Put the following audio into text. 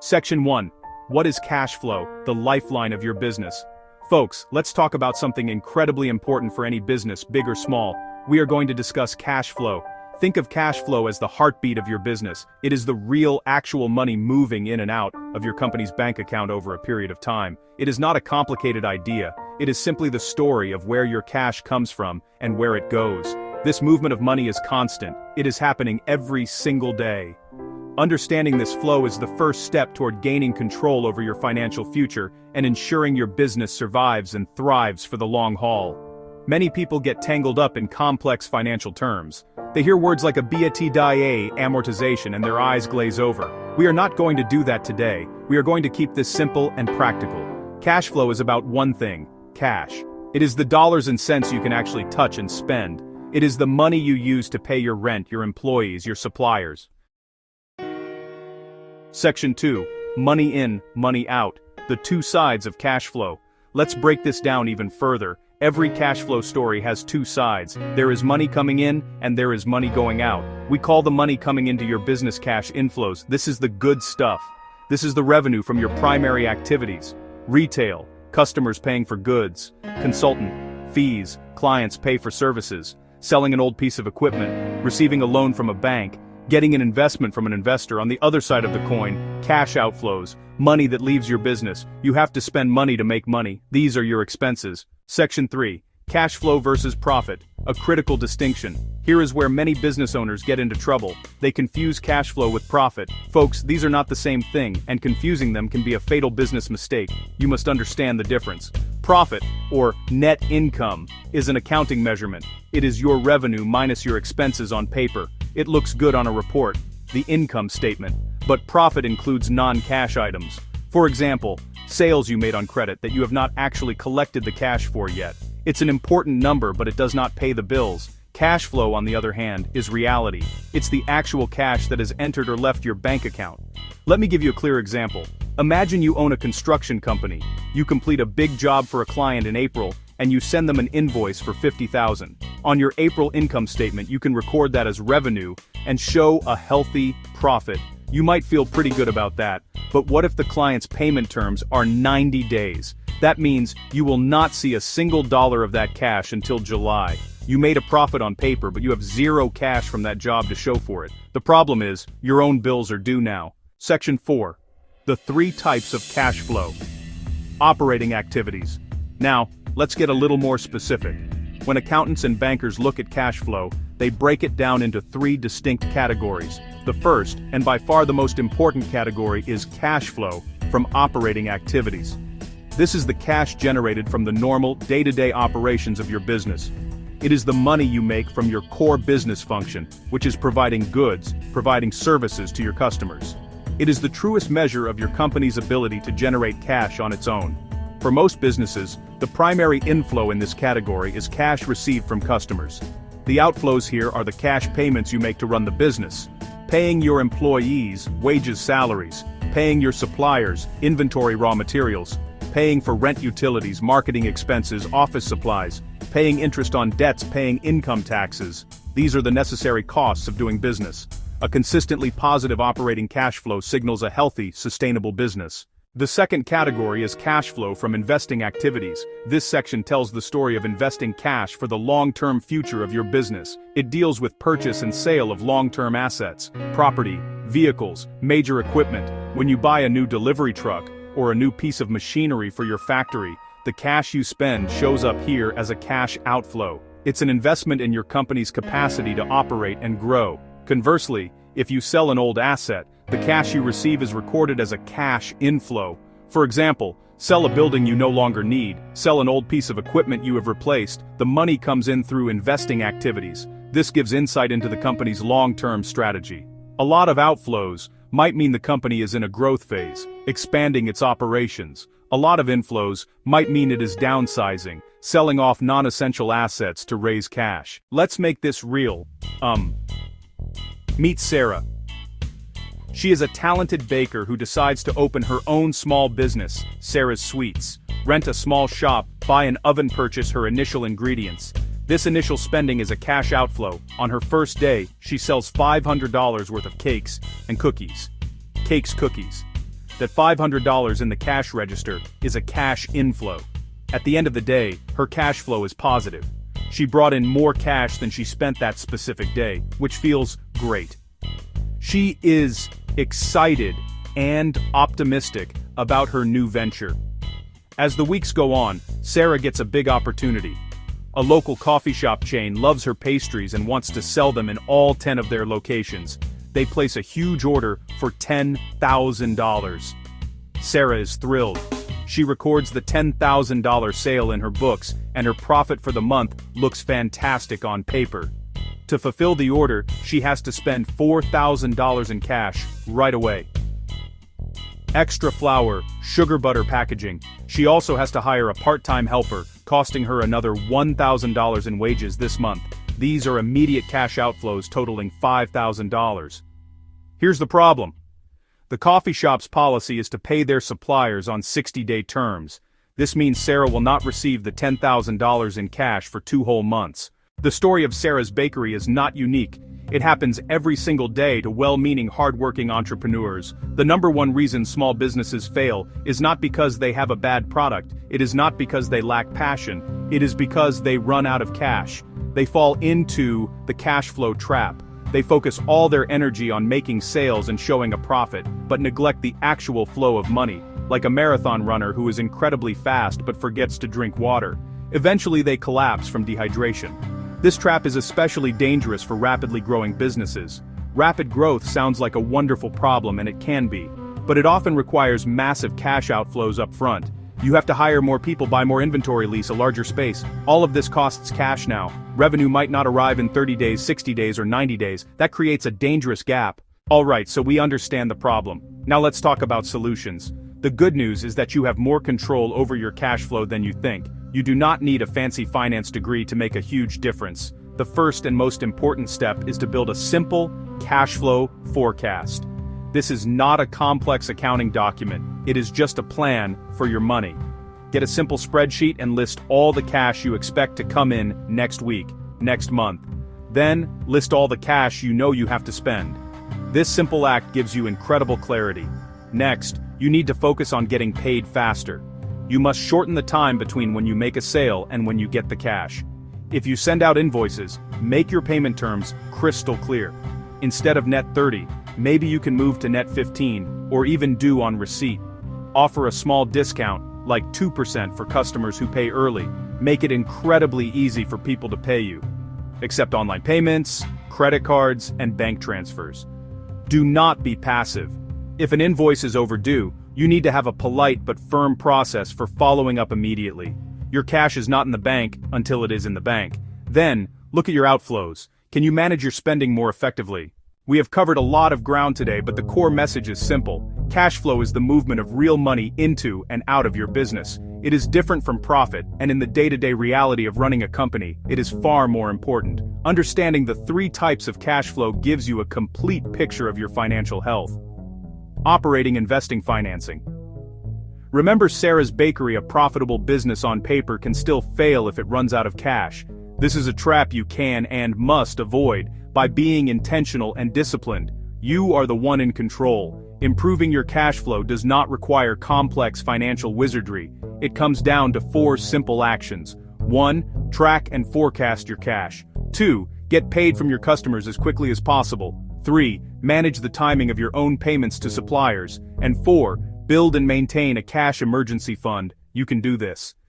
Section 1. What is cash flow, the lifeline of your business? Folks, let's talk about something incredibly important for any business, big or small. We are going to discuss cash flow. Think of cash flow as the heartbeat of your business. It is the real, actual money moving in and out of your company's bank account over a period of time. It is not a complicated idea. It is simply the story of where your cash comes from and where it goes. This movement of money is constant. It is happening every single day. Understanding this flow is the first step toward gaining control over your financial future and ensuring your business survives and thrives for the long haul. Many people get tangled up in complex financial terms. They hear words like EBITDA, amortization, and their eyes glaze over. We are not going to do that today. We are going to keep this simple and practical. Cash flow is about one thing: cash. It is the dollars and cents you can actually touch and spend. It is the money you use to pay your rent, your employees, your suppliers. Section 2. Money in, money out. The two sides of cash flow. Let's break this down even further. Every cash flow story has two sides. There is money coming in, and there is money going out. We call the money coming into your business cash inflows. This is the good stuff. This is the revenue from your primary activities. Retail, customers paying for goods. Consultant, fees, clients pay for services. Selling an old piece of equipment, receiving a loan from a bank, getting an investment from an investor. On the other side of the coin, cash outflows, money that leaves your business. You have to spend money to make money. These are your expenses. Section 3. Cash flow versus profit. A critical distinction. Here is where many business owners get into trouble. They confuse cash flow with profit. Folks, these are not the same thing, and confusing them can be a fatal business mistake. You must understand the difference. Profit, or net income, is an accounting measurement. It is your revenue minus your expenses on paper. It looks good on a report, the income statement. But profit includes non-cash items. For example, sales you made on credit that you have not actually collected the cash for yet. It's an important number, but it does not pay the bills. Cash flow, on the other hand, is reality. It's the actual cash that has entered or left your bank account. Let me give you a clear example. Imagine you own a construction company. You complete a big job for a client in April, and you send them an invoice for $50,000. On your April income statement, you can record that as revenue and show a healthy profit. You might feel pretty good about that, but what if the client's payment terms are 90 days? That means you will not see a single dollar of that cash until July. You made a profit on paper, but you have zero cash from that job to show for it. The problem is, your own bills are due now. Section 4. The three types of cash flow. Operating activities. Now, let's get a little more specific. When accountants and bankers look at cash flow, they break it down into three distinct categories. The first, and by far the most important category, is cash flow from operating activities. This is the cash generated from the normal, day-to-day operations of your business. It is the money you make from your core business function, which is providing goods, providing services to your customers. It is the truest measure of your company's ability to generate cash on its own. For most businesses, the primary inflow in this category is cash received from customers. The outflows here are the cash payments you make to run the business. Paying your employees, wages, salaries, paying your suppliers, inventory, raw materials, paying for rent, utilities, marketing expenses, office supplies, paying interest on debts, paying income taxes. These are the necessary costs of doing business. A consistently positive operating cash flow signals a healthy, sustainable business. The second category is cash flow from investing activities. This section tells the story of investing cash for the long-term future of your business. It deals with purchase and sale of long-term assets, property, vehicles, major equipment. When you buy a new delivery truck or a new piece of machinery for your factory, the cash you spend shows up here as a cash outflow. It's an investment in your company's capacity to operate and grow. Conversely, if you sell an old asset, the cash you receive is recorded as a cash inflow. For example, sell a building you no longer need, sell an old piece of equipment you have replaced, the money comes in through investing activities. This gives insight into the company's long-term strategy. A lot of outflows might mean the company is in a growth phase, expanding its operations. A lot of inflows might mean it is downsizing, selling off non-essential assets to raise cash. Let's make this real. Meet Sarah. She is a talented baker who decides to open her own small business, Sarah's Sweets. Rent a small shop, buy an oven, purchase her initial ingredients. This initial spending is a cash outflow. On her first day, she sells $500 worth of cakes and cookies. Cakes, cookies. that $500 in the cash register is a cash inflow. At the end of the day, her cash flow is positive. She brought in more cash than she spent that specific day, which feels great. She is excited and optimistic about her new venture. As the weeks go on, Sarah gets a big opportunity. A local coffee shop chain loves her pastries and wants to sell them in all 10 of their locations. They place a huge order for $10,000. Sarah is thrilled. She records the $10,000 sale in her books, and her profit for the month looks fantastic on paper. To fulfill the order, she has to spend $4,000 in cash right away. Extra flour, sugar butter packaging. She also has to hire a part-time helper, costing her another $1,000 in wages this month. These are immediate cash outflows totaling $5,000. Here's the problem. The coffee shop's policy is to pay their suppliers on 60-day terms. This means Sarah will not receive the $10,000 in cash for 2 whole months. The story of Sarah's bakery is not unique. It happens every single day to well-meaning, hard-working entrepreneurs. The number one reason small businesses fail is not because they have a bad product. It is not because they lack passion. It is because they run out of cash. They fall into the cash flow trap. They focus all their energy on making sales and showing a profit, but neglect the actual flow of money, like a marathon runner who is incredibly fast but forgets to drink water. Eventually they collapse from dehydration. This trap is especially dangerous for rapidly growing businesses. Rapid growth sounds like a wonderful problem, and it can be, but it often requires massive cash outflows up front. You have to hire more people, buy more inventory, lease a larger space. All of this costs cash now. Revenue might not arrive in 30 days, 60 days, or 90 days. That creates a dangerous gap. Alright, so we understand the problem. Now let's talk about solutions. The good news is that you have more control over your cash flow than you think. You do not need a fancy finance degree to make a huge difference. The first and most important step is to build a simple cash flow forecast. This is not a complex accounting document. It is just a plan for your money. Get a simple spreadsheet and list all the cash you expect to come in next week, next month. Then, list all the cash you know you have to spend. This simple act gives you incredible clarity. Next, you need to focus on getting paid faster. You must shorten the time between when you make a sale and when you get the cash. If you send out invoices, make your payment terms crystal clear. Instead of net 30, maybe you can move to net 15, or even due on receipt. Offer a small discount, like 2% for customers who pay early. Make it incredibly easy for people to pay you. Accept online payments, credit cards, and bank transfers. Do not be passive. If an invoice is overdue, you need to have a polite but firm process for following up immediately. Your cash is not in the bank until it is in the bank. Then, look at your outflows. Can you manage your spending more effectively? We have covered a lot of ground today, but the core message is simple. Cash flow is the movement of real money into and out of your business. It is different from profit, and in the day-to-day reality of running a company, it is far more important. Understanding the 3 types of cash flow gives you a complete picture of your financial health. Operating investing financing. Remember Sarah's bakery, a profitable business on paper can still fail if it runs out of cash. This is a trap you can and must avoid by being intentional and disciplined. You are the one in control. Improving your cash flow does not require complex financial wizardry. It comes down to 4 simple actions. 1. Track and forecast your cash. 2. Get paid from your customers as quickly as possible. 3. Manage the timing of your own payments to suppliers. And 4. Build and maintain a cash emergency fund. You can do this.